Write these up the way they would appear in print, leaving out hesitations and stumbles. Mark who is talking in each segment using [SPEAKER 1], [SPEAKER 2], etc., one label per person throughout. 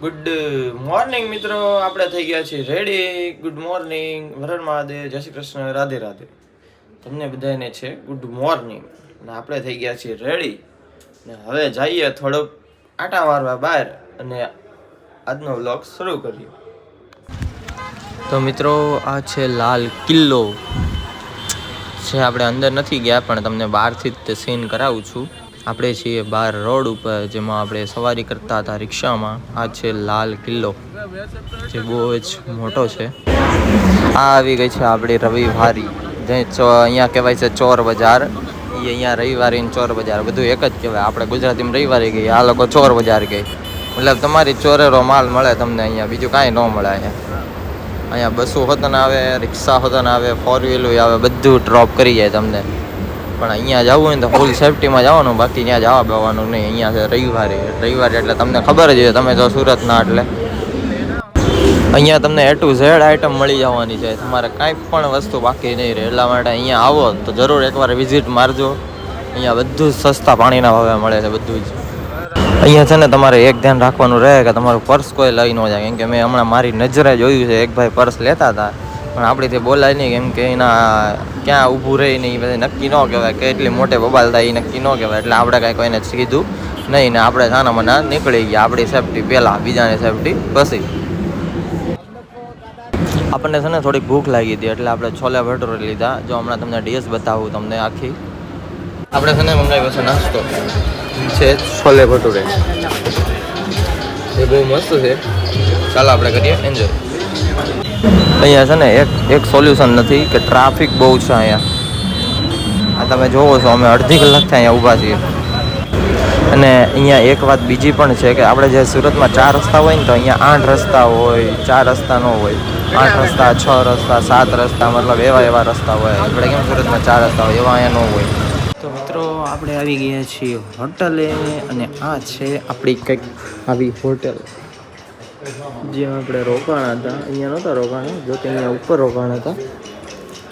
[SPEAKER 1] Good morning મિત્રો, આપણે થઈ ગયા છીએ રેડી. ગુડ મોર્નિંગ, વરણ મહાદેવ, જય શ્રી કૃષ્ણ, રાધે રાધે. તમને બધાને છે ગુડ મોર્નિંગ. અને આપણે થઈ ગયા છીએ રેડી ને હવે જઈએ થોડોક આટા મારવા બહાર અને આજનો વ્લોગ શરૂ કરીએ. તો મિત્રો, આ છે લાલ કિલ્લો. છે આપણે અંદર નથી ગયા, પણ તમને બહારથી જ તે સીન કરાવું છું. આપણે છીએ બહાર રોડ ઉપર, જેમાં આપણે સવારી કરતા હતા રિક્ષામાં. આ છે લાલ કિલ્લો, જે બહુ જ મોટો છે. આ આવી ગઈ છે આપણી રવિવારી, જે અહીંયા કહેવાય છે ચોર બજાર. એ અહીંયા રવિવારી ચોર બજાર બધું એક જ કહેવાય. આપણે ગુજરાતીમાં રવિવારી ગઈ, આ લોકો ચોર બજાર ગઈ. મતલબ તમારી ચોરેરો માલ મળે તમને અહીંયા, બીજું કાંઈ ન મળે અહીંયા બસો હોતન આવે, રિક્ષા હોતન આવે, ફોર વ્હીલું આવે, બધું ડ્રોપ કરી જાય તમને. પણ અહીંયા જવું હોય ને તો ફૂલ સેફટીમાં જવાનું, બાકી ત્યાં જવા બેવાનું નહીં. અહીંયા છે રવિવારે એટલે તમને ખબર જ હોય, તમે જો સુરતના એટલે અહીંયા તમને A to Z આઈટમ મળી જવાની છે. તમારે કાંઈ પણ વસ્તુ બાકી નહીં રહે. એટલા માટે અહીંયા આવો તો જરૂર એકવાર વિઝિટ મારજો. અહીંયા બધું જ સસ્તા પાણીના ભાવે મળે છે બધું જ. અહીંયા છે ને તમારે એક ધ્યાન રાખવાનું રહે કે તમારું પર્સ કોઈ લઈ ન જાય. કેમ કે મેં હમણાં મારી નજરે જોયું છે, એક ભાઈ પર્સ લેતા હતા પણ આપણીથી બોલાય નહીં, કેમ કે એના ક્યાં ઊભું રહી નહીં એ બધું નક્કી ન કહેવાય, કે એટલી મોટે બબાલ થાય એ નક્કી ન કહેવાય. એટલે આપણે કાંઈ કોઈને કીધું નહીં ને આપણે સાના મના નીકળી ગયા. આપણી સેફટી પહેલાં, બીજાની સેફટી પછી. આપણને છે ને થોડીક ભૂખ લાગી હતી એટલે આપણે છોલે ભટુરે લીધા. જો હમણાં તમને ડીશ બતાવું તમને આખી. આપણે છે ને મંગાવ્યો છે નાસ્તો, છે છોલે ભટુરે. એ બહુ મસ્ત છે. ચાલો આપણે કરીએ એન્જોય. અહીંયા છે ને એક સોલ્યુશન નથી કે ટ્રાફિક બહુ છે અહીંયા. આ તમે જોવો છો, અમે અડધી કલાકથી અહીંયા ઊભા છીએ. અને અહીંયા એક વાત બીજી પણ છે કે આપણે જે સુરતમાં 4 રસ્તા હોય ને, તો અહીંયા 8 રસ્તા હોય, 4 રસ્તા ન હોય. 8 રસ્તા, 6 રસ્તા, 7 રસ્તા, મતલબ એવા રસ્તા હોય. આપણે કેમ સુરતમાં 4 રસ્તા હોય, એવા અહીંયા ન હોય. તો મિત્રો, આપણે આવી ગયા છીએ હોટલે, અને આ છે આપણી કંઈક આવી હોટલ જ્યાં આપણે રોકાણા હતા. અહીંયા નહોતા રોકાણા, જો કે અહીંયા ઉપર રોકાણા હતા.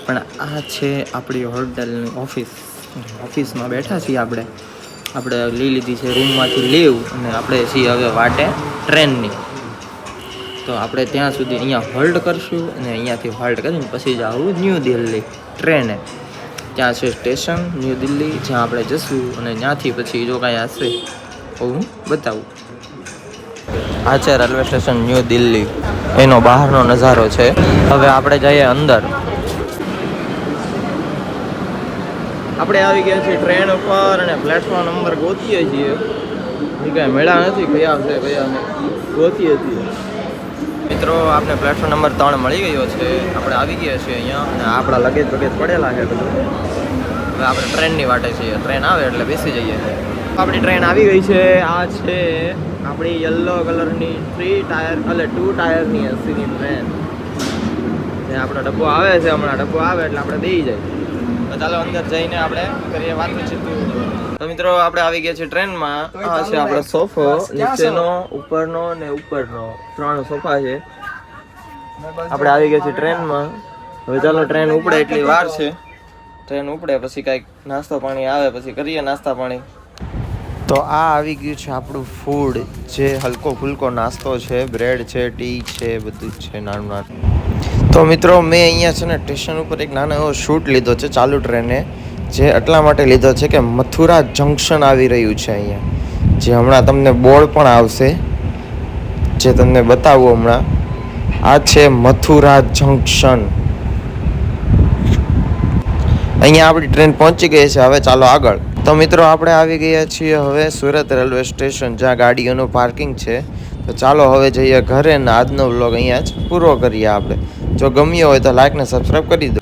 [SPEAKER 1] પણ આ છે આપણી હોટલની ઓફિસમાં બેઠા છીએ આપણે લઈ લીધી છે રૂમમાંથી લીવ, અને આપણે છીએ હવે વાટે ટ્રેનની. તો આપણે ત્યાં સુધી અહીંયા હોલ્ડ કરશું, અને અહીંયાથી હોલ્ડ કરીને પછી જાવું ન્યૂ દિલ્હી ટ્રેને. ત્યાં છે સ્ટેશન ન્યૂ દિલ્હી, જ્યાં આપણે જશું, અને ત્યાંથી પછી જો કાંઈ હશે તો હું બતાવું. આ છે રેલવે સ્ટેશન ન્યૂ દિલ્હી, એનો બહારનો નજારો છે. હવે આપણે જઈએ અંદર. આપણે આવી ગયા છીએ ટ્રેન ઉપર, અને પ્લેટફોર્મ નંબર ગોતીએ છીએ. એ કાંઈ મેળા નથી, કયા છે કયા નહીં, ગોતીએ છીએ. મિત્રો, આપણે પ્લેટફોર્મ નંબર 3 મળી ગયો છે. આપણે આવી ગયા છીએ અહીંયા, અને આપણા લગેજ પડેલા છે બધું. હવે આપણે ટ્રેનની વાટે છીએ, ટ્રેન આવે એટલે બેસી જઈએ. આપણી ટ્રેન આવી ગઈ છે. આ છે આપણી યલો કલરની 2 ટાયરની એસીની ટ્રેન. જે આપણો ડબ્બો આવે છે, હમણાં ડબ્બો આવે એટલે આપણે બેસી જાય. તો ચાલો અંદર જઈને આપણે કરીએ વાતચીત. તો મિત્રો, આપણે આવી ગયા છીએ ટ્રેનમાં. આ છે આપણો સોફો, નીચેનો, ઉપરનો ને ઉપરનો 3 સોફા છે. આપણે આવી ગયા છીએ ટ્રેનમાં. હવે ચાલો ટ્રેન ઉપડે એટલી વાર છે. ટ્રેન ઉપડે પછી કાંઈક નાસ્તો પાણી આવે, પછી કરીએ નાસ્તા પાણી. તો આ આવી ગયું છે આપણું ફૂડ, જે હલકો ફુલકો નાસ્તો છે. બ્રેડ છે, ટી છે, બધું જ છે નાનું નાનું. તો મિત્રો, મેં અહીંયા છે ને સ્ટેશન ઉપર એક નાનો એવો શૂટ લીધો છે ચાલુ ટ્રેને. જે એટલા માટે લીધો છે કે મથુરા જંકશન આવી રહ્યું છે અહીંયા, જે હમણાં તમને બોર્ડ પણ આવશે, જે તમને બતાવું હમણાં. આ છે મથુરા જંકશન. અહીંયા આપણી ટ્રેન પહોંચી ગઈ છે. હવે ચાલો આગળ. તો મિત્રો, આપણે આવી ગયા છીએ હવે સુરત રેલવે સ્ટેશન, જ્યાં ગાડીઓનું પાર્કિંગ છે. તો ચાલો હવે જઈએ ઘરે, ને આજનો વ્લોગ અહીંયા જ પૂરો કરીએ આપણે. જો ગમ્યો હોય તો લાઈક ને સબસ્ક્રાઈબ કરી દો.